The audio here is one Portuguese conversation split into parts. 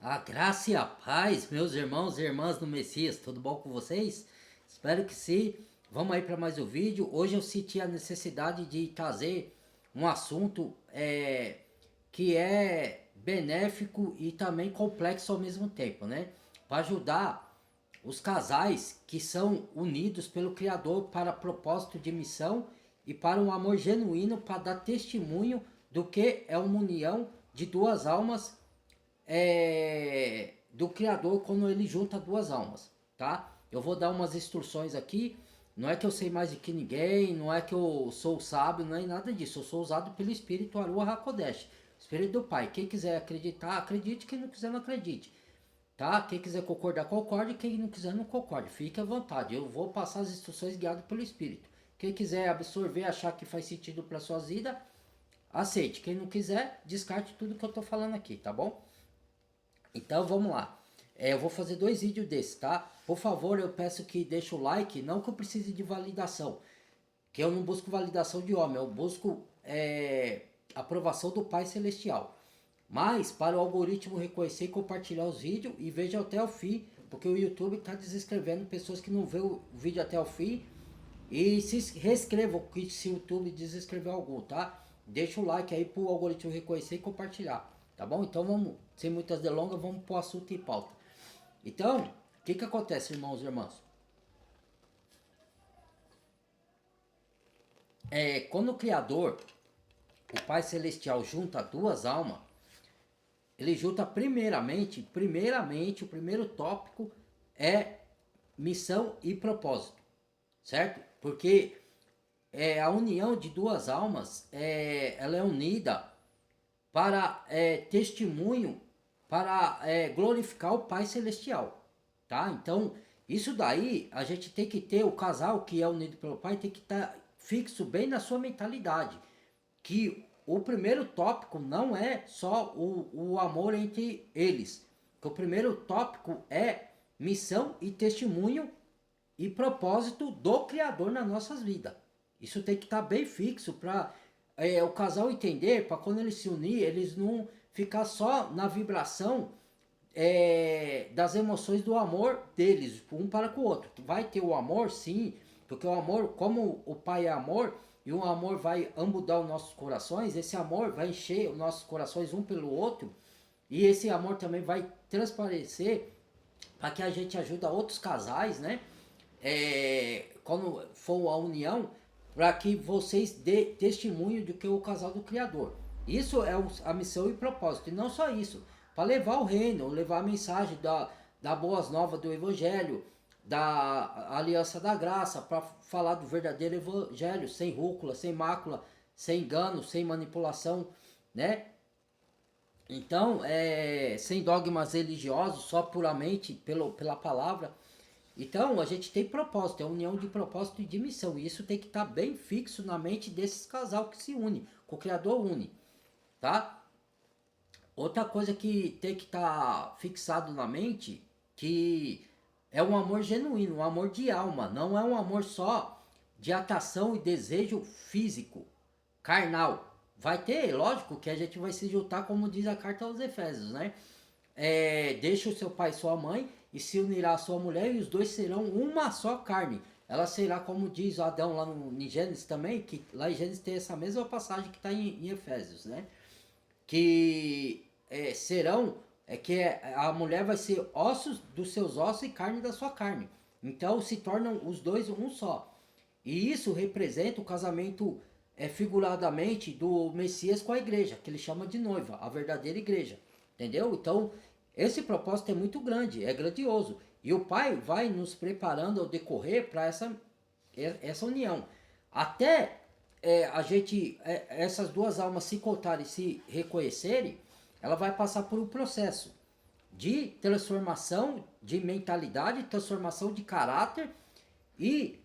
A graça e a paz, meus irmãos e irmãs do Messias, tudo bom com vocês? Espero que sim. Vamos aí para mais um vídeo. Hoje eu senti a necessidade de trazer um assunto que é benéfico e também complexo ao mesmo tempo, né? Para ajudar os casais que são unidos pelo Criador para propósito de missão e para um amor genuíno para dar testemunho do que é uma união de duas almas do Criador quando ele junta duas almas, tá? Eu vou dar umas instruções aqui. Não é que eu sei mais do que ninguém, não é que eu sou sábio, não é nada disso. Eu sou usado pelo Espírito Aruah HaKodesh, Espírito do Pai. Quem quiser acreditar, acredite. Quem não quiser, não acredite. Tá? Quem quiser concordar, concorde. Quem não quiser, não concorde. Fique à vontade. Eu vou passar as instruções guiado pelo Espírito. Quem quiser absorver, achar que faz sentido para sua vida, aceite. Quem não quiser, descarte tudo que eu tô falando aqui, tá bom? Então vamos lá. Eu vou fazer dois vídeos desses, tá? Por favor, eu peço que deixe o like, não que eu precise de validação, que eu não busco validação de homem, eu busco aprovação do Pai Celestial. Mas para o algoritmo reconhecer e compartilhar os vídeos e veja até o fim, porque o YouTube está desinscrevendo pessoas que não vê o vídeo até o fim. E se reescrevam se o YouTube desinscrever algum, tá? Deixa o like aí pro algoritmo reconhecer e compartilhar, tá bom? Então vamos, sem muitas delongas, vamos pro assunto em pauta. Então, o que acontece, irmãos e irmãs? Quando o Criador, o Pai Celestial, junta duas almas, ele junta primeiramente, o primeiro tópico é missão e propósito, certo? Porque a união de duas almas, ela é unida para testemunho, para glorificar o Pai Celestial, tá? Então, isso daí, a gente tem que ter, o casal que é unido pelo Pai tem que estar fixo bem na sua mentalidade, que o primeiro tópico não é só o amor entre eles, que o primeiro tópico é missão e testemunho e propósito do Criador nas nossas vidas. Isso tem que estar bem fixo para o casal entender, para quando eles se unir, eles não ficar só na vibração das emoções do amor deles, um para com o outro. Vai ter o amor, sim, porque o amor, como o Pai é amor, e o amor vai ambudar os nossos corações, esse amor vai encher os nossos corações um pelo outro, e esse amor também vai transparecer para que a gente ajude outros casais, né? Quando for a união, para que vocês dê testemunho de que é o casal do Criador. Isso é a missão e propósito. E não só isso, para levar o reino, levar a mensagem da boas novas do Evangelho, da aliança da graça, para falar do verdadeiro Evangelho, sem rúcula, sem mácula, sem engano, sem manipulação, né? Então, sem dogmas religiosos, só puramente pela palavra. Então, a gente tem propósito, é união de propósito e de missão. E isso tem que estar bem fixo na mente desses casal que se une, que o Criador une, tá? Outra coisa que tem que estar fixado na mente, que é um amor genuíno, um amor de alma, não é um amor só de atração e desejo físico, carnal. Vai ter, lógico, que a gente vai se juntar, como diz a carta aos Efésios, né? Deixa o seu pai e sua mãe e se unirá a sua mulher e os dois serão uma só carne. Ela será, como diz Adão lá em Gênesis também, que lá em Gênesis tem essa mesma passagem que está em Efésios, né? Que serão, a mulher vai ser ossos dos seus ossos e carne da sua carne. Então se tornam os dois um só. E isso representa o casamento figuradamente do Messias com a igreja, que ele chama de noiva, a verdadeira igreja. Entendeu? Então, esse propósito é muito grande, é grandioso. E o Pai vai nos preparando ao decorrer para essa união. Até essas duas almas se encontrarem e se reconhecerem, ela vai passar por um processo de transformação de mentalidade, transformação de caráter e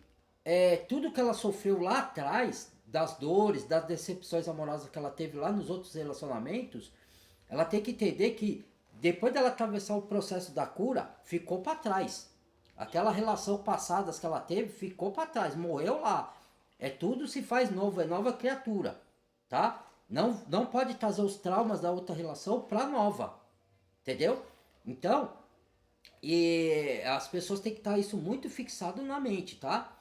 tudo que ela sofreu lá atrás, das dores, das decepções amorosas que ela teve lá nos outros relacionamentos, ela tem que entender que depois dela atravessar o processo da cura, ficou para trás. Aquela relação passada que ela teve ficou para trás, morreu lá. Tudo se faz novo, é nova criatura, tá? Não pode trazer os traumas da outra relação para nova, entendeu? Então, e as pessoas têm que estar isso muito fixado na mente, tá?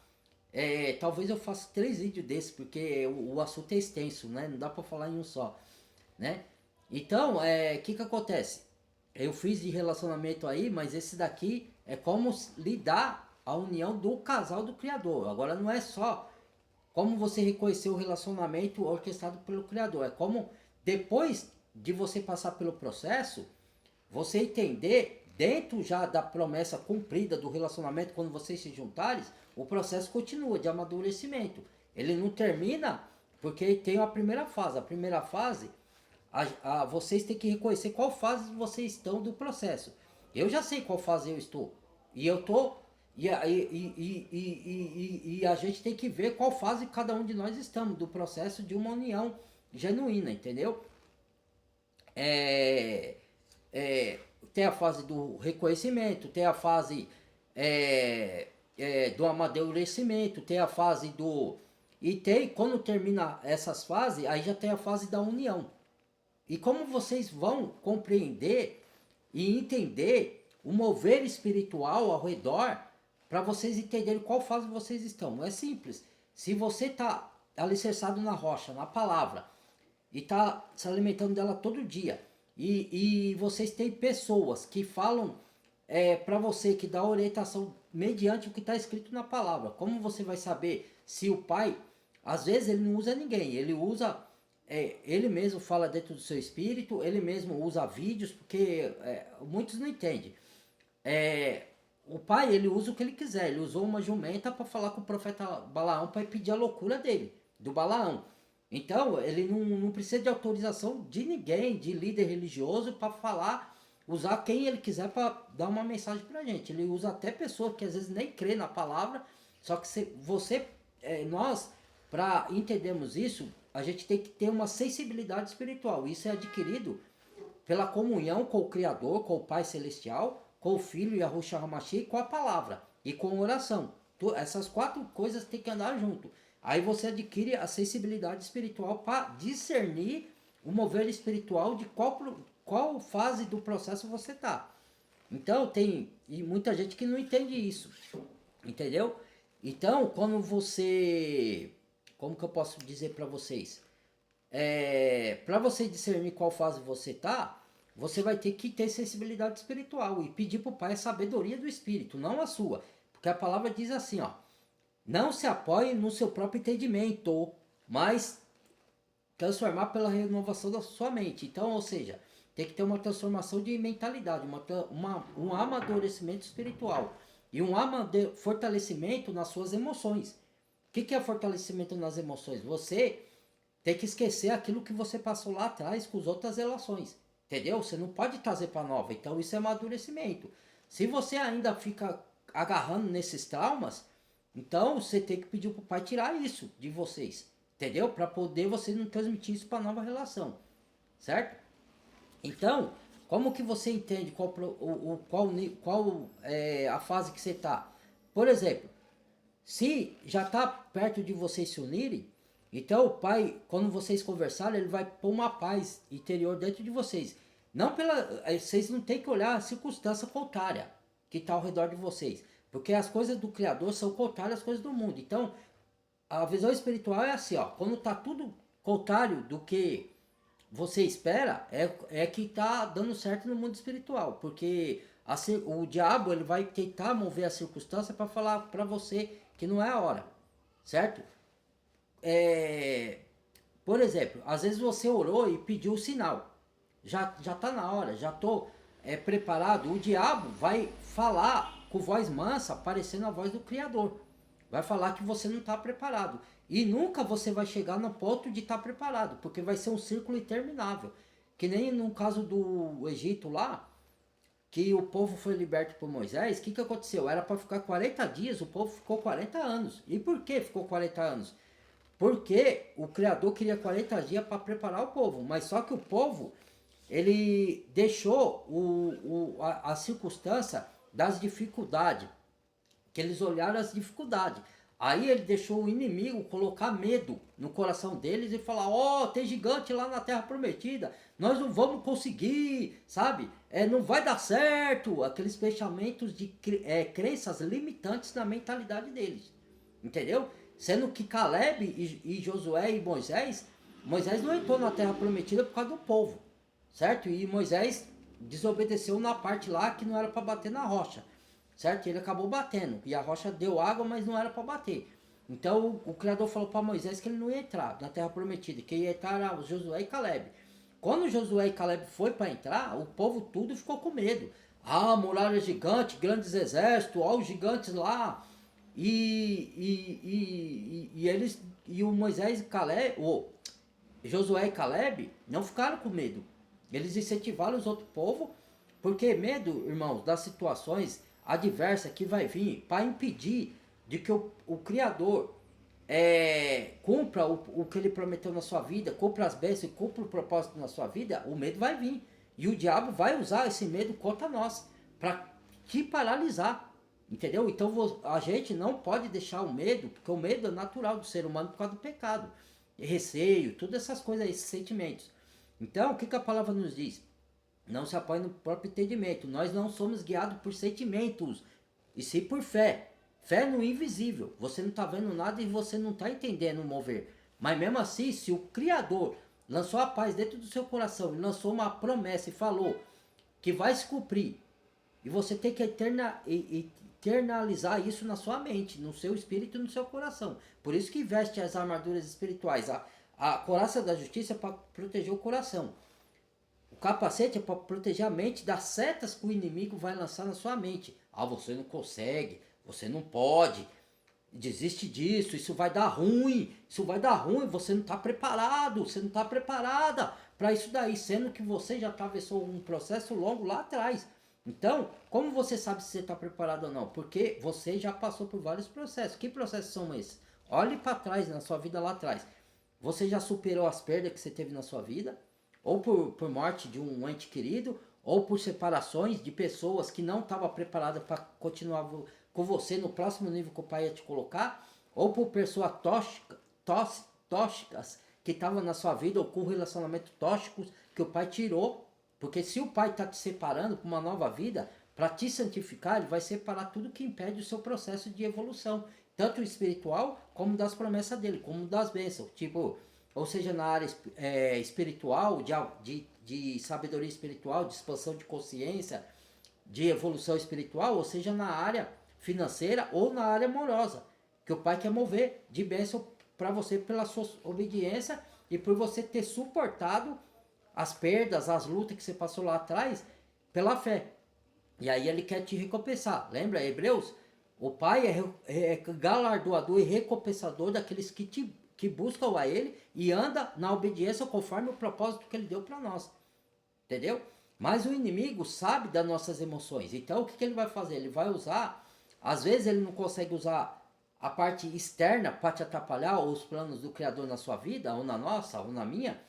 Talvez eu faça 3 vídeos desses, porque o assunto é extenso, né? Não dá pra falar em um só, né? Então, o que que acontece? Eu fiz de relacionamento aí, mas esse daqui é como lidar a união do casal do Criador. Agora não é só como você reconhecer o relacionamento orquestrado pelo Criador. É como depois de você passar pelo processo, você entender dentro já da promessa cumprida do relacionamento, quando vocês se juntarem, o processo continua de amadurecimento. Ele não termina porque tem a primeira fase. A primeira fase, vocês têm que reconhecer qual fase vocês estão do processo. Eu já sei qual fase eu estou. E eu tô. E a gente tem que ver qual fase cada um de nós estamos do processo de uma união genuína, entendeu? É, tem a fase do reconhecimento, tem a fase do amadurecimento, tem a fase do. E tem, quando termina essas fases, aí já tem a fase da união. E como vocês vão compreender e entender o mover espiritual ao redor para vocês entenderem qual fase vocês estão. É simples. Se você está alicerçado na rocha, na palavra, e está se alimentando dela todo dia, e vocês têm pessoas que falam para você, que dá orientação mediante o que está escrito na palavra. Como você vai saber se o pai, às vezes ele não usa ninguém, ele usa ele mesmo fala dentro do seu espírito, ele mesmo usa vídeos, porque muitos não entendem. O pai, ele usa o que ele quiser, ele usou uma jumenta para falar com o profeta Balaão para pedir a loucura dele, do Balaão. Então, ele não precisa de autorização de ninguém, de líder religioso, para falar, usar quem ele quiser para dar uma mensagem para a gente. Ele usa até pessoas que às vezes nem crê na palavra, só que nós, para entendermos isso, a gente tem que ter uma sensibilidade espiritual. Isso é adquirido pela comunhão com o Criador, com o Pai Celestial, com o Filho e a Yahushua HaMashiach, e com a palavra e com oração. Essas 4 coisas têm que andar junto. Aí você adquire a sensibilidade espiritual para discernir o mover espiritual de qual fase do processo você está. Então tem muita gente que não entende isso, entendeu? Então quando você, como que eu posso dizer para vocês? Para você discernir qual fase você tá, você vai ter que ter sensibilidade espiritual e pedir para o Pai a sabedoria do Espírito, não a sua. Porque a palavra diz assim, ó, não se apoie no seu próprio entendimento, mas transformar pela renovação da sua mente. Então, ou seja, tem que ter uma transformação de mentalidade, um amadurecimento espiritual e um fortalecimento nas suas emoções. O que é fortalecimento nas emoções? Você tem que esquecer aquilo que você passou lá atrás com as outras relações. Entendeu? Você não pode trazer para nova. Então isso é amadurecimento. Se você ainda fica agarrando nesses traumas, então você tem que pedir para o pai tirar isso de vocês. Entendeu? Para poder você não transmitir isso para nova relação. Certo? Então, como que você entende qual é a fase que você está? Por exemplo, se já está perto de vocês se unirem, então o pai, quando vocês conversarem, ele vai pôr uma paz interior dentro de vocês. Não vocês não tem que olhar a circunstância contrária que está ao redor de vocês. Porque as coisas do Criador são contrárias às coisas do mundo. Então, a visão espiritual é assim, ó. Quando está tudo contrário do que você espera, é que está dando certo no mundo espiritual. Porque o diabo, ele vai tentar mover a circunstância para falar para você que não é a hora. Certo? Por exemplo, às vezes você orou e pediu o sinal. Já tá na hora, já tô preparado. O diabo vai falar com voz mansa, parecendo a voz do Criador. Vai falar que você não está preparado. E nunca você vai chegar no ponto de estar preparado, porque vai ser um círculo interminável. Que nem no caso do Egito lá, que o povo foi liberto por Moisés, o que aconteceu? Era para ficar 40 dias, o povo ficou 40 anos. E por que ficou 40 anos? Porque o Criador queria 40 dias para preparar o povo, mas só que o povo, ele deixou a circunstância das dificuldades, que eles olharam as dificuldades. Aí ele deixou o inimigo colocar medo no coração deles e falar: ó, tem gigante lá na Terra Prometida, nós não vamos conseguir, sabe? Não vai dar certo. Aqueles pensamentos de crenças limitantes na mentalidade deles, entendeu? Sendo que Caleb e Josué e Moisés não entrou na Terra Prometida por causa do povo, certo? E Moisés desobedeceu na parte lá que não era para bater na rocha, certo? Ele acabou batendo e a rocha deu água, mas não era para bater. Então o Criador falou para Moisés que ele não ia entrar na Terra Prometida, que ia entrar era Josué e Caleb. Quando Josué e Caleb foi para entrar, o povo tudo ficou com medo. Ah, muralha gigante, grandes exércitos, ó, os gigantes lá. E eles e o Moisés e Caleb, Josué e Caleb não ficaram com medo. Eles incentivaram os outros povos, porque medo, irmãos, das situações adversas que vai vir para impedir de que o Criador cumpra o que ele prometeu na sua vida, cumpra as bênçãos, cumpra o propósito na sua vida, o medo vai vir. E o diabo vai usar esse medo contra nós, para te paralisar. Entendeu? Então a gente não pode deixar o medo, porque o medo é natural do ser humano por causa do pecado. Receio, todas essas coisas, esses sentimentos. Então, o que a palavra nos diz? Não se apoie no próprio entendimento. Nós não somos guiados por sentimentos, e sim por fé. Fé no invisível. Você não está vendo nada e você não está entendendo o mover. Mas mesmo assim, se o Criador lançou a paz dentro do seu coração, e lançou uma promessa e falou que vai se cumprir, e você tem que internalizar isso na sua mente, no seu espírito e no seu coração. Por isso que veste as armaduras espirituais. A couraça da justiça é para proteger o coração. O capacete é para proteger a mente das setas que o inimigo vai lançar na sua mente. Ah, você não consegue, você não pode, desiste disso, isso vai dar ruim, você não está preparado, você não está preparada para isso daí, sendo que você já atravessou um processo longo lá atrás. Então, como você sabe se você está preparado ou não? Porque você já passou por vários processos. Que processos são esses? Olhe para trás na sua vida lá atrás. Você já superou as perdas que você teve na sua vida? Ou por morte de um ente querido? Ou por separações de pessoas que não estavam preparadas para continuar com você no próximo nível que o pai ia te colocar? Ou por pessoas tóxicas que estavam na sua vida, ou com relacionamentos tóxicos que o pai tirou? Porque se o pai está te separando para uma nova vida, para te santificar, ele vai separar tudo que impede o seu processo de evolução, tanto espiritual como das promessas dele, como das bênçãos. Tipo, ou seja, na área espiritual, de sabedoria espiritual, de expansão de consciência, de evolução espiritual, ou seja, na área financeira ou na área amorosa, que o pai quer mover de bênção para você pela sua obediência e por você ter suportado as perdas, as lutas que você passou lá atrás, pela fé. E aí ele quer te recompensar. Lembra, Hebreus? O Pai é galardoador e recompensador daqueles que buscam a Ele e anda na obediência conforme o propósito que Ele deu para nós. Entendeu? Mas o inimigo sabe das nossas emoções. Então o que ele vai fazer? Ele vai usar, às vezes ele não consegue usar a parte externa para te atrapalhar, ou os planos do Criador na sua vida, ou na nossa, ou na minha.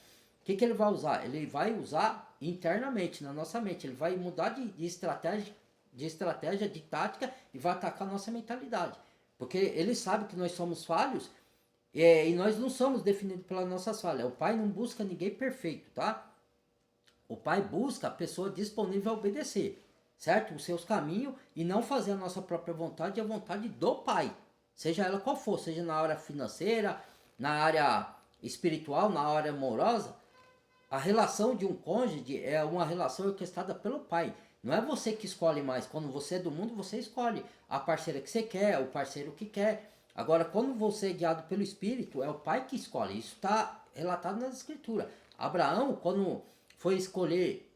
O que ele vai usar? Ele vai usar internamente, na nossa mente. Ele vai mudar de estratégia, de tática, e vai atacar a nossa mentalidade. Porque ele sabe que nós somos falhos, e nós não somos definidos pelas nossas falhas. O Pai não busca ninguém perfeito, tá? O Pai busca a pessoa disponível a obedecer, certo? Os seus caminhos, e não fazer a nossa própria vontade, a vontade do Pai. Seja ela qual for, seja na área financeira, na área espiritual, na área amorosa. A relação de um cônjuge é uma relação orquestrada pelo pai. Não é você que escolhe mais. Quando você é do mundo, você escolhe a parceira que você quer, o parceiro que quer. Agora, quando você é guiado pelo Espírito, é o pai que escolhe. Isso está relatado nas Escrituras. Abraão, quando foi escolher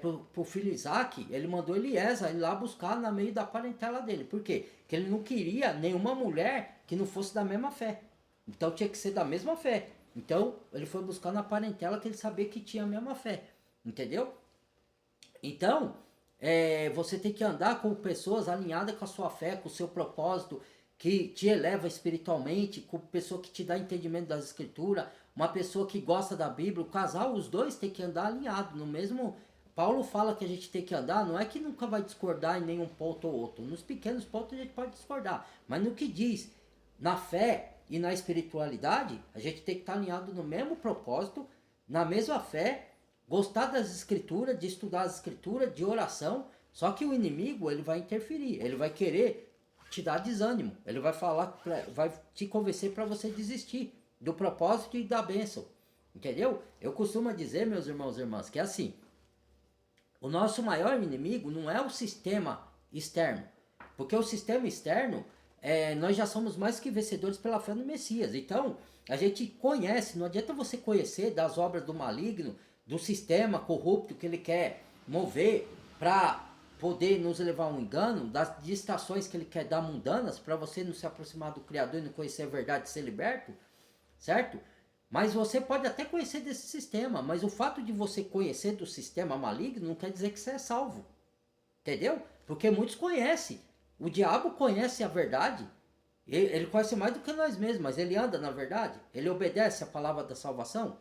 para o filho Isaac, ele mandou Eliezer ir lá buscar no meio da parentela dele. Por quê? Porque ele não queria nenhuma mulher que não fosse da mesma fé. Então tinha que ser da mesma fé. Então, ele foi buscar na parentela que ele sabia que tinha a mesma fé. Entendeu? Então, você tem que andar com pessoas alinhadas com a sua fé, com o seu propósito, que te eleva espiritualmente, com pessoa que te dá entendimento das escrituras, uma pessoa que gosta da Bíblia. O casal, os dois tem que andar alinhado no mesmo. Paulo fala que a gente tem que andar, não é que nunca vai discordar em nenhum ponto ou outro. Nos pequenos pontos a gente pode discordar, mas no que diz na fé e na espiritualidade, a gente tem que estar alinhado no mesmo propósito, na mesma fé, gostar das escrituras, de estudar as escrituras, de oração. Só que o inimigo, ele vai interferir, ele vai querer te dar desânimo, ele vai falar, vai te convencer para você desistir do propósito e da bênção, entendeu? Eu costumo dizer, meus irmãos e irmãs, que é assim, o nosso maior inimigo não é o sistema externo, porque o sistema externo, nós já somos mais que vencedores pela fé no Messias. Então, a gente conhece, não adianta você conhecer das obras do maligno, do sistema corrupto que ele quer mover para poder nos levar a um engano, das distrações que ele quer dar mundanas, para você não se aproximar do Criador e não conhecer a verdade e ser liberto, certo? Mas você pode até conhecer desse sistema, mas o fato de você conhecer do sistema maligno não quer dizer que você é salvo, entendeu? Porque muitos conhecem. O diabo conhece a verdade, ele conhece mais do que nós mesmos, mas ele anda na verdade, ele obedece a palavra da salvação.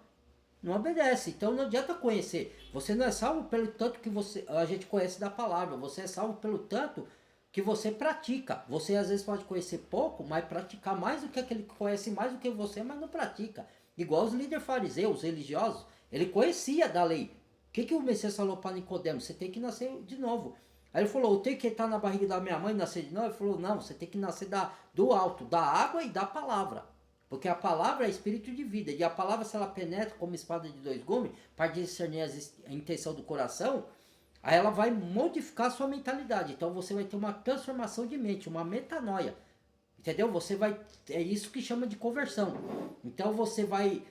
Não obedece, então não adianta conhecer. Você não é salvo pelo tanto que a gente conhece da palavra, você é salvo pelo tanto que você pratica. Você às vezes pode conhecer pouco, mas praticar mais do que aquele que conhece mais do que você, mas não pratica. Igual os líderes fariseus, os religiosos, ele conhecia da lei. O que o Messias falou para Nicodemos? Você tem que nascer de novo. Aí ele falou, eu tenho que estar na barriga da minha mãe e nascer de novo? Ele falou, não, você tem que nascer do alto, da água e da palavra. Porque a palavra é espírito de vida. E a palavra, se ela penetra como espada de dois gumes, para discernir a intenção do coração, aí ela vai modificar a sua mentalidade. Então você vai ter uma transformação de mente, uma metanoia. Entendeu? Você vai. É isso que chama de conversão. Então você vai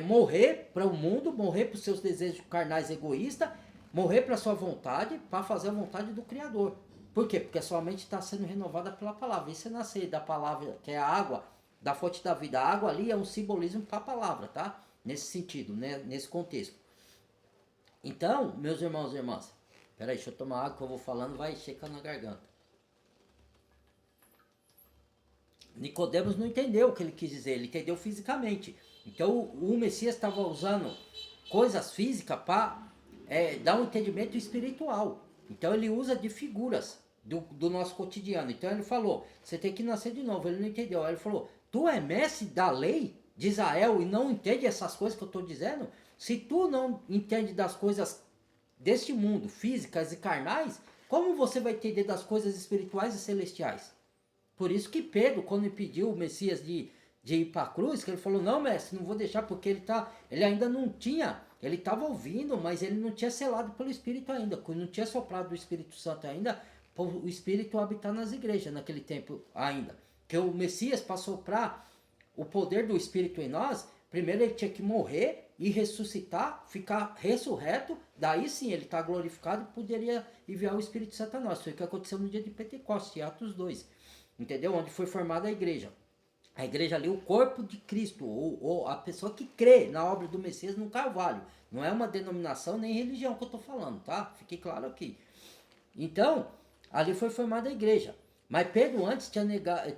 morrer para o mundo, morrer para os seus desejos carnais egoístas, morrer para a sua vontade, para fazer a vontade do Criador. Por quê? Porque a sua mente está sendo renovada pela palavra. Isso é nascer da palavra, que é a água, da fonte da vida. A água ali é um simbolismo para a palavra, tá? Nesse sentido, né? Nesse contexto. Então, meus irmãos e irmãs, peraí, deixa eu tomar água que eu vou falando, vai checando na garganta. Nicodemos não entendeu o que ele quis dizer, ele entendeu fisicamente. Então o Messias estava usando coisas físicas para dar um entendimento espiritual. Então ele usa de figuras do nosso cotidiano. Então ele falou, você tem que nascer de novo. Ele não entendeu. Aí ele falou, tu é mestre da lei de Israel e não entende essas coisas que eu estou dizendo? Se tu não entende das coisas deste mundo, físicas e carnais, como você vai entender das coisas espirituais e celestiais? Por isso que Pedro, quando pediu o Messias de ir para a cruz, que ele falou, não, mestre, não vou deixar, porque ele ainda não tinha, ele estava ouvindo, mas ele não tinha selado pelo Espírito ainda, não tinha soprado o Espírito Santo ainda, o Espírito habitar nas igrejas naquele tempo ainda. Que o Messias passou para o poder do Espírito em nós, primeiro ele tinha que morrer e ressuscitar, ficar ressurreto, daí sim ele está glorificado e poderia enviar o Espírito Santo a nós. Foi o que aconteceu no dia de Pentecostes, Atos 2. Entendeu? Onde foi formada a igreja. A igreja ali, o corpo de Cristo, ou a pessoa que crê na obra do Messias no Calvário. Não é uma denominação nem religião que eu estou falando, tá? Fique claro aqui. Então, ali foi formada a igreja. Mas Pedro antes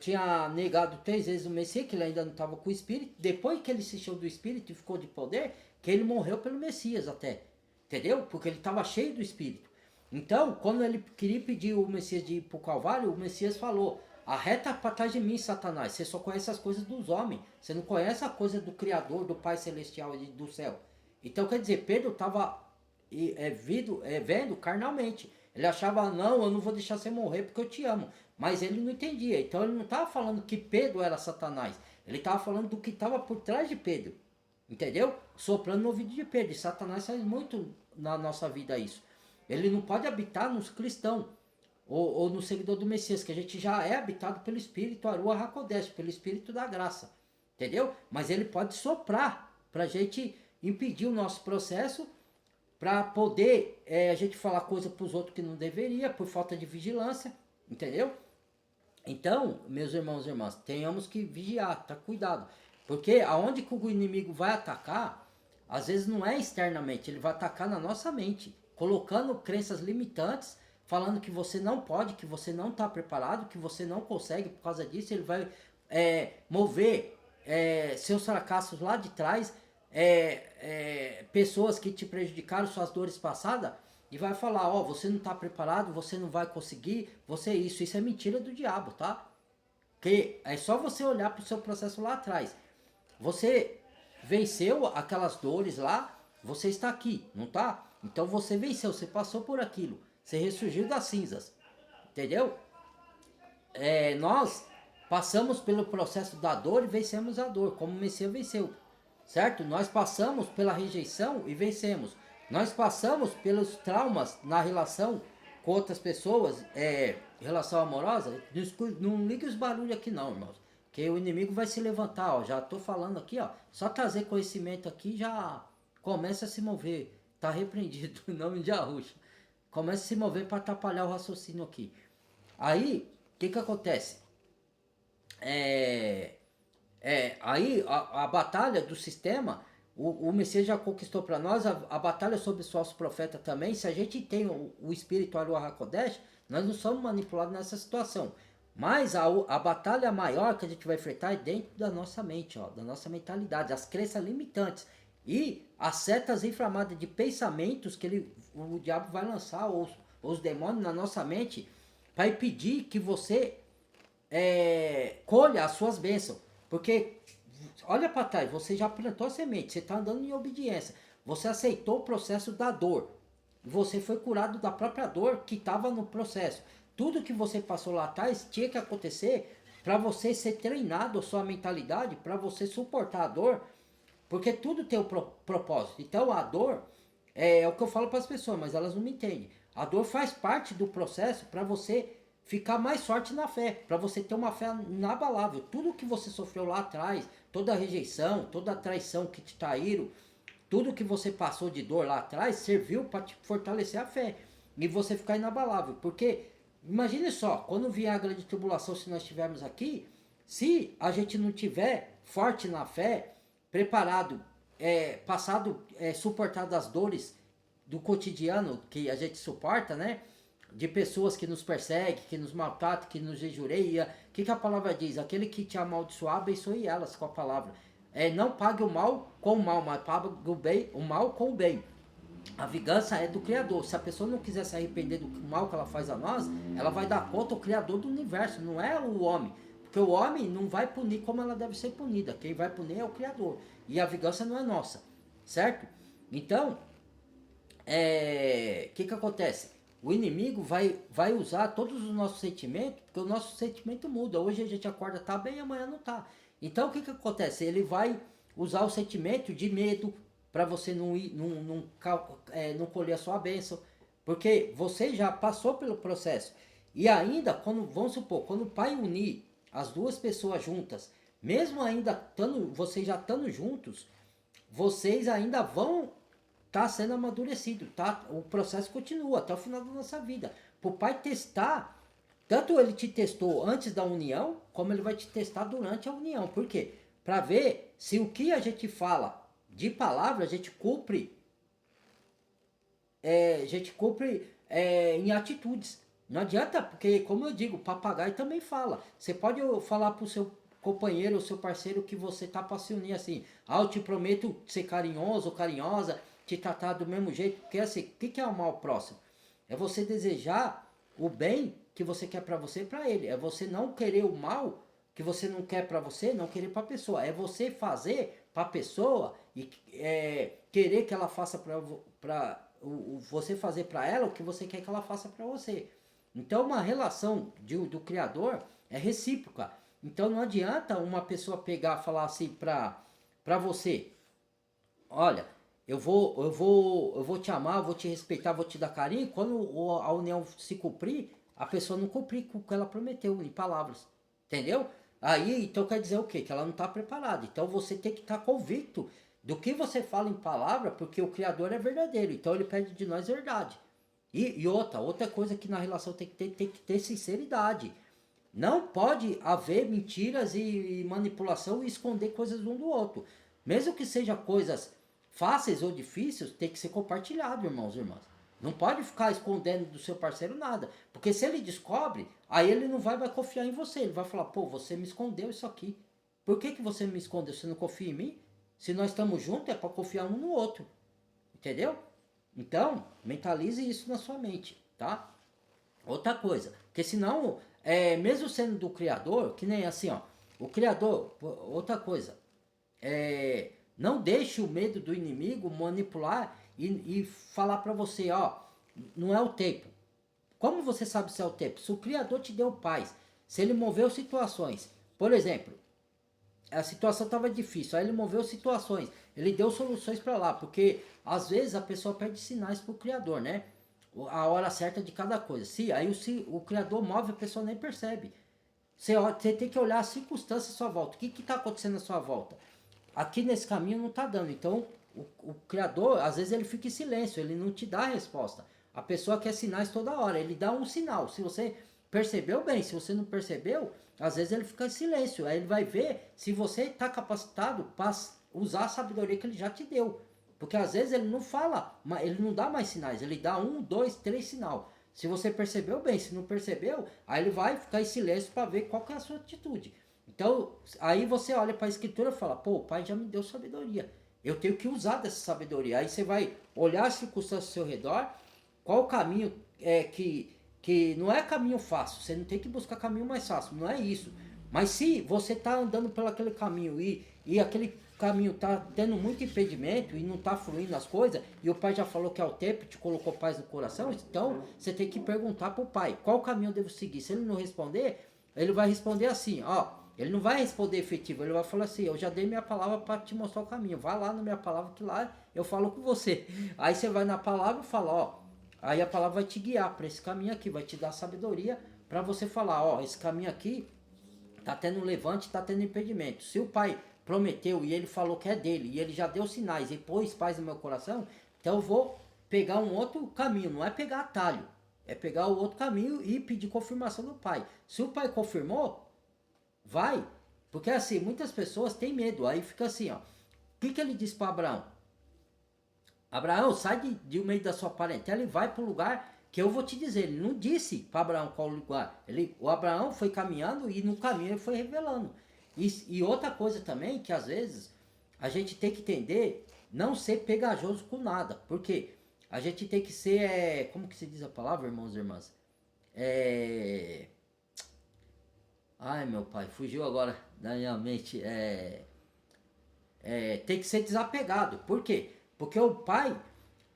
tinha negado 3 vezes o Messias, que ele ainda não estava com o Espírito. Depois que ele se encheu do Espírito e ficou de poder, que ele morreu pelo Messias até. Entendeu? Porque ele estava cheio do Espírito. Então, quando ele queria pedir o Messias de ir para o Calvário, o Messias falou, arreta para trás de mim, Satanás. Você só conhece as coisas dos homens. Você não conhece a coisa do Criador, do Pai Celestial e do céu. Então, quer dizer, Pedro estava vendo carnalmente. Ele achava, não, eu não vou deixar você morrer porque eu te amo. Mas ele não entendia. Então, ele não estava falando que Pedro era Satanás. Ele estava falando do que estava por trás de Pedro. Entendeu? Soprando no ouvido de Pedro. E Satanás faz muito na nossa vida isso. Ele não pode habitar nos cristãos. Ou no seguidor do Messias, que a gente já é habitado pelo Espírito Arua Hakodesh, pelo Espírito da Graça, entendeu? Mas ele pode soprar para a gente impedir o nosso processo, para poder a gente falar coisa para os outros que não deveria, por falta de vigilância, entendeu? Então, meus irmãos e irmãs, tenhamos que vigiar, tá? Cuidado, porque aonde que o inimigo vai atacar, às vezes não é externamente, ele vai atacar na nossa mente, colocando crenças limitantes, falando que você não pode, que você não está preparado, que você não consegue, por causa disso ele vai mover seus fracassos lá de trás, pessoas que te prejudicaram, suas dores passadas, e vai falar, você não está preparado, você não vai conseguir, isso é mentira do diabo, tá? Que é só você olhar para o seu processo lá atrás. Você venceu aquelas dores lá, você está aqui, não tá? Então você venceu, você passou por aquilo, você ressurgiu das cinzas, entendeu? Nós passamos pelo processo da dor e vencemos a dor, como o Messias venceu, certo? Nós passamos pela rejeição e vencemos. Nós passamos pelos traumas na relação com outras pessoas, relação amorosa. Não ligue os barulhos aqui não, irmãos, que o inimigo vai se levantar, ó. Já tô falando aqui, ó. Só trazer conhecimento aqui já começa a se mover. Tá repreendido em nome de Arruxa. Começa a se mover para atrapalhar o raciocínio aqui. Aí, o que acontece? Aí a batalha do sistema, o Messias já conquistou para nós a batalha sobre os falsos profetas também. Se a gente tem o espírito Aruach HaKodesh, nós não somos manipulados nessa situação. Mas a batalha maior que a gente vai enfrentar é dentro da nossa mente, ó, da nossa mentalidade, as crenças limitantes e as setas inflamadas de pensamentos que o diabo vai lançar, os demônios na nossa mente, para impedir que você colha as suas bênçãos. Porque, olha para trás, você já plantou a semente, você está andando em obediência, você aceitou o processo da dor, você foi curado da própria dor que estava no processo. Tudo que você passou lá atrás tinha que acontecer para você ser treinado, a sua mentalidade, para você suportar a dor, porque tudo tem um propósito. Então a dor é o que eu falo para as pessoas, mas elas não me entendem. A dor faz parte do processo para você ficar mais forte na fé, para você ter uma fé inabalável. Tudo que você sofreu lá atrás, toda a rejeição, toda a traição que te traíram, tudo que você passou de dor lá atrás serviu para te fortalecer a fé e você ficar inabalável. Porque imagine só, quando vier a grande tribulação, se nós estivermos aqui, se a gente não tiver forte na fé, preparado, suportado as dores do cotidiano que a gente suporta, né? De pessoas que nos perseguem, que nos maltratam, que nos injuria. O que a palavra diz? Aquele que te amaldiçoar, abençoe elas com a palavra. Não pague o mal com o mal, mas pague o mal com o bem. A vingança é do Criador. Se a pessoa não quiser se arrepender do mal que ela faz a nós, ela vai dar conta ao Criador do universo, não é o homem. Porque o homem não vai punir como ela deve ser punida. Quem vai punir é o Criador. E a vingança não é nossa, certo? Então, que acontece? O inimigo vai usar todos os nossos sentimentos, porque o nosso sentimento muda. Hoje a gente acorda, tá bem, amanhã não tá. Então o que acontece? Ele vai usar o sentimento de medo para você não colher a sua bênção, porque você já passou pelo processo. E ainda, vamos supor, quando o pai unir as duas pessoas juntas, mesmo ainda vocês já estando juntos, vocês ainda vão tá sendo amadurecido, tá? O processo continua até o final da nossa vida. Pro pai testar, tanto ele te testou antes da união, como ele vai te testar durante a união. Por quê? Para ver se o que a gente fala de palavra, a gente cumpre em atitudes. Não adianta, porque como eu digo, o papagaio também fala. Você pode falar pro seu companheiro, o seu parceiro que você tá para se unir assim. Eu te prometo ser carinhoso ou carinhosa, te tratar do mesmo jeito, porque assim, o que é o mal próximo? É você desejar o bem que você quer para você e para ele. É você não querer o mal que você não quer para você, não querer para a pessoa. É você fazer para a pessoa e querer que ela faça para você fazer para ela o que você quer que ela faça para você. Então uma relação do Criador é recíproca. Então não adianta uma pessoa pegar e falar assim para você, olha, eu vou te amar, vou te respeitar, vou te dar carinho. Quando a união se cumprir, a pessoa não cumprir com o que ela prometeu em palavras. Entendeu? Aí, então quer dizer o quê? Que ela não está preparada. Então você tem que estar convicto do que você fala em palavra, porque o Criador é verdadeiro. Então ele pede de nós verdade. E outra coisa que na relação tem que ter sinceridade. Não pode haver mentiras e manipulação e esconder coisas um do outro. Mesmo que seja coisas fáceis ou difíceis, tem que ser compartilhado, irmãos e irmãs. Não pode ficar escondendo do seu parceiro nada. Porque se ele descobre, aí ele não vai confiar em você. Ele vai falar, pô, você me escondeu isso aqui. Por que você me escondeu? Você não confia em mim? Se nós estamos juntos, é para confiar um no outro. Entendeu? Então, mentalize isso na sua mente, tá? Outra coisa, porque senão mesmo sendo do Criador, que nem assim, ó, o Criador, outra coisa, não deixe o medo do inimigo manipular e falar para você, ó, não é o tempo. Como você sabe se é o tempo? Se o Criador te deu paz, se ele moveu situações, por exemplo, a situação estava difícil, aí ele moveu situações, ele deu soluções para lá, porque às vezes a pessoa perde sinais para o Criador, né? A hora certa de cada coisa. Se o Criador move, a pessoa nem percebe. Você tem que olhar as circunstâncias à sua volta. O que está acontecendo à sua volta? Aqui nesse caminho não está dando. Então, o Criador, às vezes ele fica em silêncio, ele não te dá a resposta. A pessoa quer sinais toda hora, ele dá um sinal. Se você percebeu bem, se você não percebeu, às vezes ele fica em silêncio. Aí ele vai ver se você está capacitado para usar a sabedoria que ele já te deu. Porque às vezes ele não fala, ele não dá mais sinais, ele dá 1, 2, 3 sinal. Se você percebeu bem, se não percebeu, aí ele vai ficar em silêncio para ver qual que é a sua atitude. Então, aí você olha para a escritura e fala, pô, o pai já me deu sabedoria. Eu tenho que usar dessa sabedoria. Aí você vai olhar as circunstâncias ao seu redor, qual o caminho que não é caminho fácil, você não tem que buscar caminho mais fácil, não é isso. Mas se você está andando pelo aquele caminho e aquele caminho está tendo muito impedimento e não está fluindo as coisas, e o pai já falou que é o tempo, te colocou paz no coração, então você tem que perguntar para o pai, qual caminho eu devo seguir? Se ele não responder, ele vai responder assim, ó, ele não vai responder efetivo, ele vai falar assim, eu já dei minha palavra para te mostrar o caminho, vai lá na minha palavra que lá eu falo com você. Aí você vai na palavra e fala, ó, aí a palavra vai te guiar para esse caminho aqui, vai te dar sabedoria para você falar, ó, esse caminho aqui tá tendo levante, tá tendo impedimento. Se o pai prometeu e ele falou que é dele, e ele já deu sinais e pôs paz no meu coração, então eu vou pegar um outro caminho, não é pegar atalho, é pegar o outro caminho e pedir confirmação do pai. Se o pai confirmou, vai, porque assim, muitas pessoas têm medo, aí fica assim, ó, o que ele disse para Abraão? Abraão, sai de meio da sua parentela e vai para o lugar que eu vou te dizer. Ele não disse para Abraão qual lugar. O Abraão foi caminhando e no caminho ele foi revelando. E outra coisa também, que às vezes a gente tem que entender, não ser pegajoso com nada. Porque a gente tem que ser, como que se diz a palavra, irmãos e irmãs? Ai, meu pai, fugiu agora da minha mente. Tem que ser desapegado. Por quê? Porque o pai,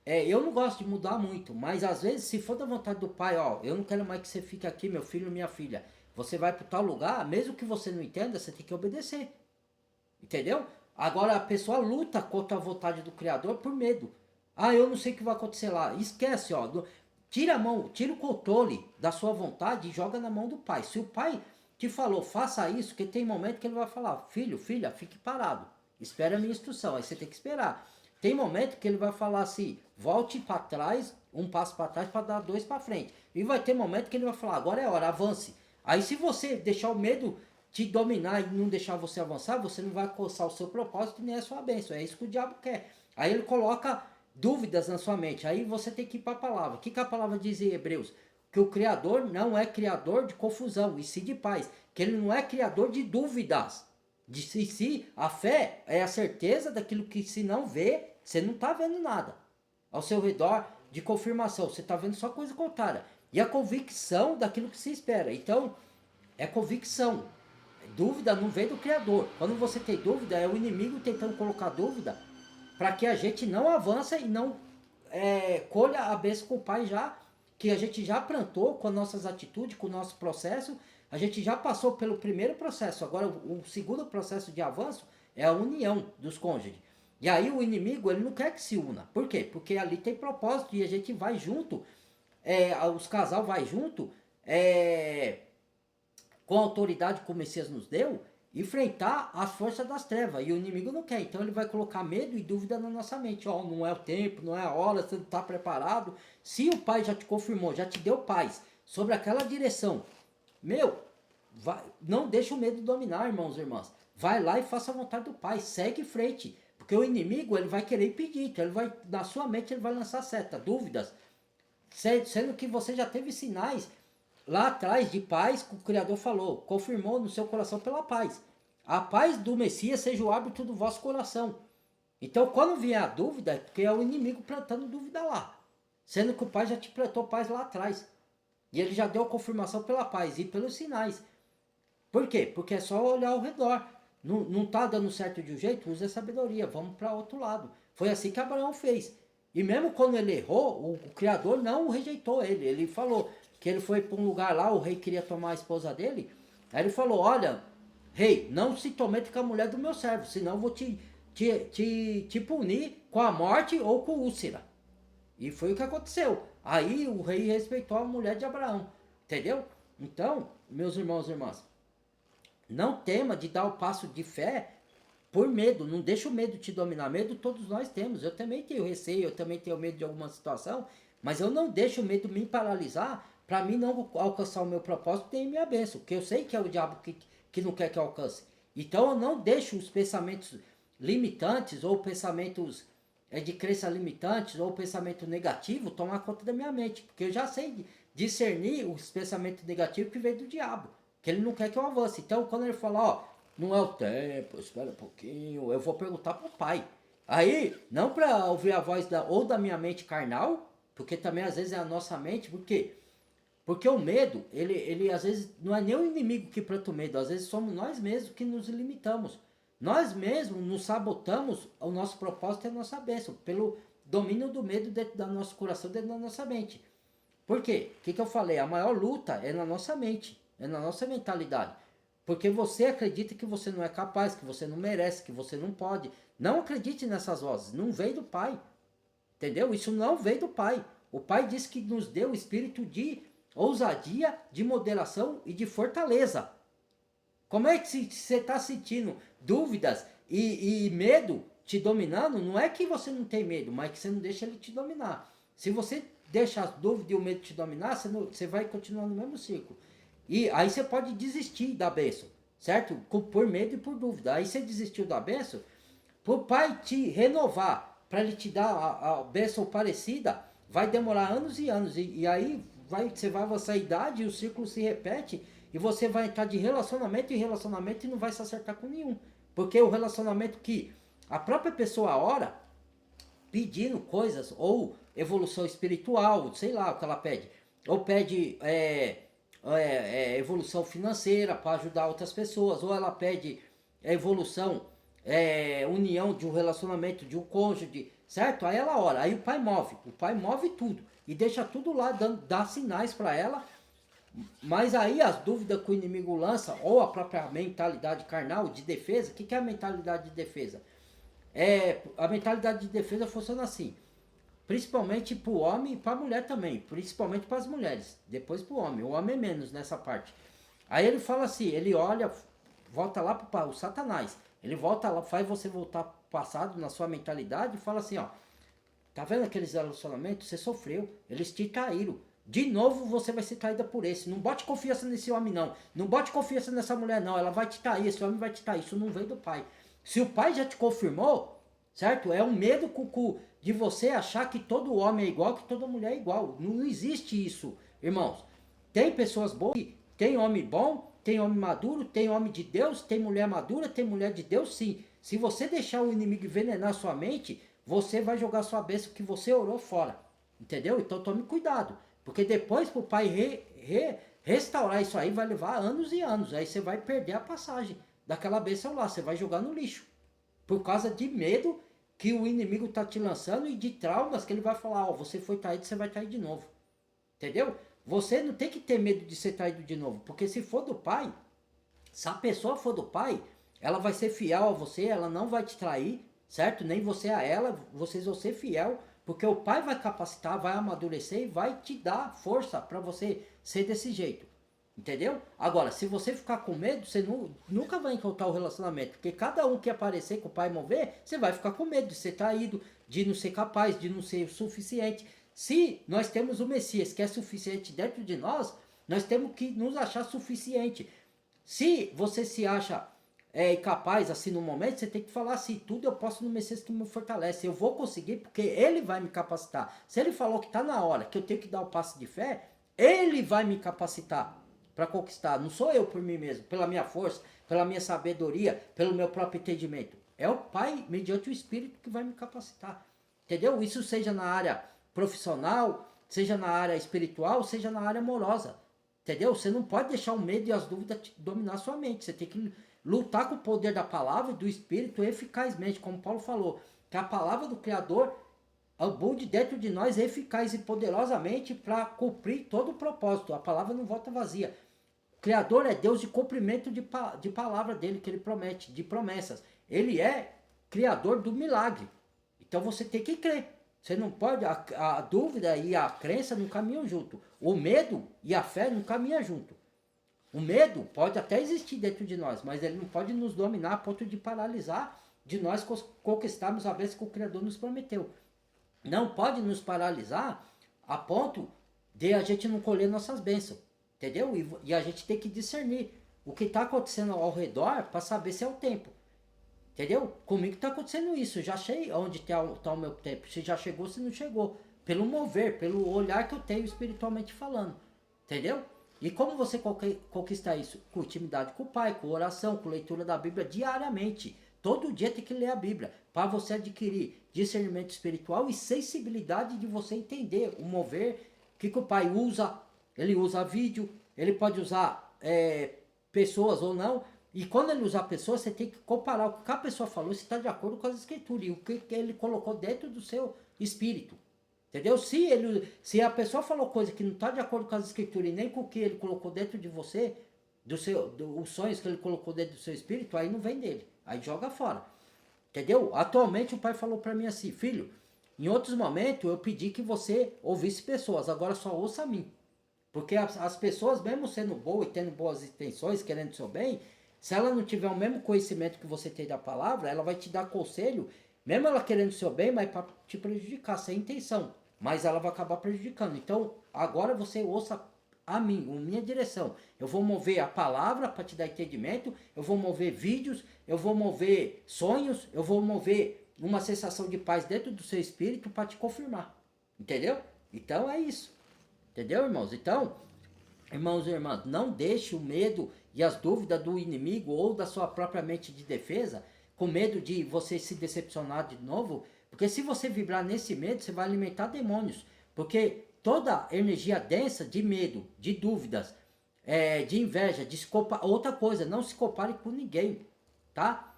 eu não gosto de mudar muito, mas às vezes, se for da vontade do pai, ó, eu não quero mais que você fique aqui, meu filho, minha filha. Você vai para tal lugar, mesmo que você não entenda, você tem que obedecer. Entendeu? Agora a pessoa luta contra a vontade do Criador por medo. Ah, eu não sei o que vai acontecer lá. Esquece, ó. Tira a mão, tira o controle da sua vontade e joga na mão do pai. Se o pai te falou, faça isso, porque tem momento que ele vai falar, filho, filha, fique parado. Espera a minha instrução. Aí você tem que esperar. Tem momento que ele vai falar assim, volte para trás, um passo para trás para dar 2 para frente. E vai ter momento que ele vai falar, agora é hora, avance. Aí se você deixar o medo te dominar e não deixar você avançar, você não vai alcançar o seu propósito nem a sua bênção. É isso que o diabo quer. Aí ele coloca dúvidas na sua mente. Aí você tem que ir para a palavra. O que a palavra diz em Hebreus? Que o Criador não é criador de confusão, e sim de paz. Que ele não é criador de dúvidas. De si, a fé é a certeza daquilo que se não vê, você não está vendo nada ao seu redor de confirmação. Você está vendo só coisa contrária. E a convicção daquilo que se espera. Então, é convicção. Dúvida não vem do Criador. Quando você tem dúvida, é o inimigo tentando colocar dúvida para que a gente não avance e não colha a bênção com o Pai já, que a gente já plantou com as nossas atitudes, com o nosso processo. A gente já passou pelo primeiro processo. Agora, o segundo processo de avanço é a união dos cônjuges. E aí o inimigo, ele não quer que se una. Por quê? Porque ali tem propósito e a gente vai junto, os casal vai junto, com a autoridade que o Messias nos deu, enfrentar as forças das trevas. E o inimigo não quer. Então ele vai colocar medo e dúvida na nossa mente. Ó, não é o tempo, não é a hora, você não está preparado. Se o Pai já te confirmou, já te deu paz sobre aquela direção, não deixa o medo dominar, irmãos e irmãs. Vai lá e faça a vontade do Pai. Segue em frente. Porque o inimigo, ele vai querer impedir. Então na sua mente ele vai lançar seta, dúvidas. Sendo que você já teve sinais lá atrás de paz que o Criador falou. Confirmou no seu coração pela paz. A paz do Messias seja o árbitro do vosso coração. Então quando vier a dúvida, é porque é o inimigo plantando dúvida lá. Sendo que o Pai já te plantou paz lá atrás. E ele já deu confirmação pela paz e pelos sinais. Por quê? Porque é só olhar ao redor. Não tá dando certo de um jeito, use a sabedoria, vamos para outro lado. Foi assim que Abraão fez. E mesmo quando ele errou, o Criador não rejeitou ele. Ele falou que ele foi para um lugar lá, o rei queria tomar a esposa dele. Aí ele falou, olha, rei, não se intromete com a mulher do meu servo, senão eu vou te punir com a morte ou com úlcera. E foi o que aconteceu. Aí o rei respeitou a mulher de Abraão. Entendeu? Então, meus irmãos e irmãs, não tema de dar o passo de fé por medo. Não deixa o medo te dominar. Medo todos nós temos. Eu também tenho receio, eu também tenho medo de alguma situação. Mas eu não deixo o medo me paralisar para mim não alcançar o meu propósito nem minha bênção. Porque eu sei que é o diabo que não quer que eu alcance. Então eu não deixo os pensamentos limitantes ou pensamentos de crença limitantes ou pensamento negativo tomar conta da minha mente. Porque eu já sei discernir os pensamentos negativos que vem do diabo. Que ele não quer que eu avance. Então, quando ele fala, ó, não é o tempo, espera um pouquinho, eu vou perguntar pro pai. Aí, não para ouvir a voz ou da minha mente carnal, porque também às vezes é a nossa mente, por quê? Porque o medo, ele às vezes não é nem o inimigo que planta o medo, às vezes somos nós mesmos que nos limitamos. Nós mesmos nos sabotamos o nosso propósito e a nossa bênção, pelo domínio do medo dentro do nosso coração, dentro da nossa mente. Por quê? O que eu falei? A maior luta é na nossa mente, é na nossa mentalidade. Porque você acredita que você não é capaz, que você não merece, que você não pode. Não acredite nessas vozes, não veio do Pai. Entendeu? Isso não veio do Pai. O Pai disse que nos deu o espírito de ousadia, de moderação e de fortaleza. Como é que você está sentindo dúvidas e medo te dominando? Não é que você não tem medo, mas que você não deixa ele te dominar. Se você deixa as dúvidas e o medo te dominar, você vai continuar no mesmo ciclo. E aí você pode desistir da bênção, certo? Por medo e por dúvida. Aí você desistiu da bênção, para o Pai te renovar, para ele te dar a bênção parecida, vai demorar anos e anos. E aí você vai avançar a idade e o ciclo se repete. E você vai entrar de relacionamento em relacionamento e não vai se acertar com nenhum. Porque o relacionamento que a própria pessoa ora, pedindo coisas, ou evolução espiritual, sei lá o que ela pede. Ou pede evolução financeira para ajudar outras pessoas. Ou ela pede evolução, união de um relacionamento, de um cônjuge, certo? Aí ela ora, aí o pai move tudo. E deixa tudo lá, dá sinais para ela. Mas aí as dúvidas que o inimigo lança, ou a própria mentalidade carnal de defesa, o que é a mentalidade de defesa? A mentalidade de defesa funciona assim, principalmente para o homem e para a mulher também, principalmente para as mulheres, depois para o homem é menos nessa parte. Aí ele fala assim, ele olha, volta lá para o Satanás, ele volta lá, faz você voltar para o passado na sua mentalidade e fala assim, ó, tá vendo aqueles relacionamentos? Você sofreu, eles te traíram. De novo você vai ser traída por esse. Não bote confiança nesse homem, não. Não bote confiança nessa mulher, não. Ela vai te trair, esse homem vai te trair. Isso não vem do pai. Se o pai já te confirmou, certo? É um medo de você achar que todo homem é igual, que toda mulher é igual. Não existe isso, irmãos. Tem pessoas boas, tem homem bom, tem homem maduro, tem homem de Deus, tem mulher madura, tem mulher de Deus, sim. Se você deixar o inimigo envenenar sua mente, você vai jogar sua bênção que você orou fora. Entendeu? Então tome cuidado. Porque depois para o pai restaurar isso aí vai levar anos e anos. Aí você vai perder a passagem daquela bênção lá. Você vai jogar no lixo. Por causa de medo que o inimigo está te lançando e de traumas que ele vai falar, ó, você foi traído, você vai trair de novo. Entendeu? Você não tem que ter medo de ser traído de novo. Porque se for do pai, se a pessoa for do pai, ela vai ser fiel a você, ela não vai te trair, certo? Nem você a ela, vocês vão ser fiel. Porque o pai vai capacitar, vai amadurecer e vai te dar força para você ser desse jeito. Entendeu? Agora, se você ficar com medo, você nunca vai encontrar o relacionamento. Porque cada um que aparecer com o pai mover, você vai ficar com medo de ser traído, de não ser capaz, de não ser suficiente. Se nós temos o Messias que é suficiente dentro de nós, nós temos que nos achar suficiente. Se você se acha incapaz assim no momento, você tem que falar assim, tudo eu posso no Messias que me fortalece, eu vou conseguir porque ele vai me capacitar. Se ele falou que está na hora, que eu tenho que dar o passo de fé, ele vai me capacitar para conquistar, não sou eu por mim mesmo, pela minha força, pela minha sabedoria, pelo meu próprio entendimento. É o Pai, mediante o Espírito, que vai me capacitar. Entendeu? Isso seja na área profissional, seja na área espiritual, seja na área amorosa. Entendeu? Você não pode deixar o medo e as dúvidas dominar sua mente. Você tem que lutar com o poder da palavra e do Espírito eficazmente, como Paulo falou, que a palavra do Criador abunde dentro de nós eficaz e poderosamente para cumprir todo o propósito. A palavra não volta vazia. O Criador é Deus de cumprimento de palavra dele, que ele promete, de promessas. Ele é Criador do milagre. Então você tem que crer. Você não pode, a dúvida e a crença não caminham junto. O medo e a fé não caminham junto. O medo pode até existir dentro de nós, mas ele não pode nos dominar a ponto de paralisar, de nós conquistarmos a bênção que o Criador nos prometeu. Não pode nos paralisar a ponto de a gente não colher nossas bênçãos. Entendeu? E a gente tem que discernir o que está acontecendo ao redor para saber se é o tempo. Entendeu? Comigo está acontecendo isso. Eu já sei onde está o meu tempo. Se já chegou, se não chegou. Pelo mover, pelo olhar que eu tenho espiritualmente falando. Entendeu? E como você conquistar isso? Com intimidade com o Pai, com oração, com leitura da Bíblia diariamente. Todo dia tem que ler a Bíblia. Para você adquirir discernimento espiritual e sensibilidade de você entender o mover. O que o Pai usa. Ele usa vídeo. Ele pode usar pessoas ou não. E quando ele usar pessoas, você tem que comparar o que a pessoa falou, se está de acordo com as escrituras e o que ele colocou dentro do seu espírito. Entendeu? Se a pessoa falou coisa que não está de acordo com as escrituras e nem com o que ele colocou dentro de você, os sonhos que ele colocou dentro do seu espírito, aí não vem dele. Aí joga fora. Entendeu? Atualmente o pai falou para mim assim, filho, em outros momentos eu pedi que você ouvisse pessoas, agora só ouça a mim. Porque as pessoas, mesmo sendo boas e tendo boas intenções, querendo o seu bem, se ela não tiver o mesmo conhecimento que você tem da palavra, ela vai te dar conselho, mesmo ela querendo o seu bem, mas para te prejudicar, sem intenção. Mas ela vai acabar prejudicando. Então, agora você ouça a minha direção. Eu vou mover a palavra para te dar entendimento, eu vou mover vídeos, eu vou mover sonhos, eu vou mover uma sensação de paz dentro do seu espírito para te confirmar. Entendeu? Então é isso. Entendeu, irmãos? Então, irmãos e irmãs, não deixe o medo e as dúvidas do inimigo ou da sua própria mente de defesa, com medo de você se decepcionar de novo, porque se você vibrar nesse medo, você vai alimentar demônios, porque toda energia densa de medo, de dúvidas, de inveja, outra coisa, não se compare com ninguém, tá?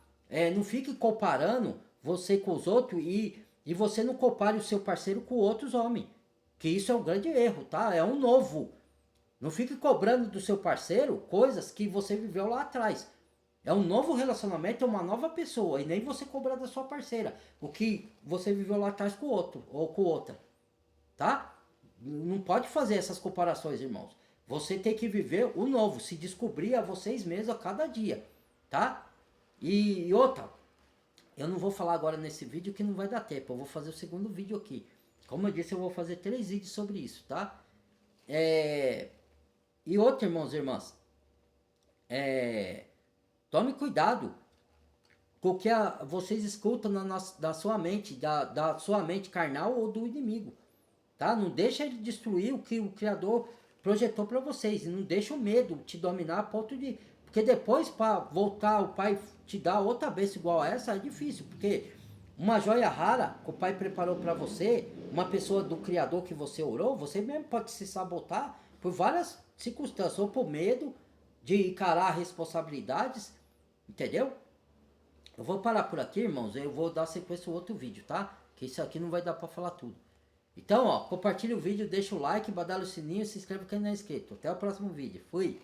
Não fique comparando você com os outros e você não compare o seu parceiro com outros homens, que isso é um grande erro, tá? É um novo. Não fique cobrando do seu parceiro coisas que você viveu lá atrás. É um novo relacionamento, é uma nova pessoa. E nem você cobrar da sua parceira o que você viveu lá atrás com o outro ou com outra. Tá? Não pode fazer essas comparações, irmãos. Você tem que viver o novo, se descobrir a vocês mesmos a cada dia. Tá? E outra, eu não vou falar agora nesse vídeo que não vai dar tempo. Eu vou fazer o segundo vídeo aqui. Como eu disse, eu vou fazer 3 vídeos sobre isso, tá? E outro, irmãos e irmãs, tome cuidado com o que vocês escutam da sua mente, da sua mente carnal ou do inimigo, tá? Não deixa ele destruir o que o Criador projetou para vocês, e não deixa o medo te dominar a ponto de... Porque depois, para voltar, o Pai te dar outra bênção igual a essa, é difícil, porque uma joia rara que o Pai preparou para você, uma pessoa do Criador que você orou, você mesmo pode se sabotar por várias circunstâncias, ou por medo de encarar responsabilidades, entendeu? Eu vou parar por aqui, irmãos, eu vou dar sequência ao outro vídeo, tá? Que isso aqui não vai dar para falar tudo. Então, ó, compartilha o vídeo, deixa o like, badala o sininho e se inscreva quem não é inscrito. Até o próximo vídeo. Fui!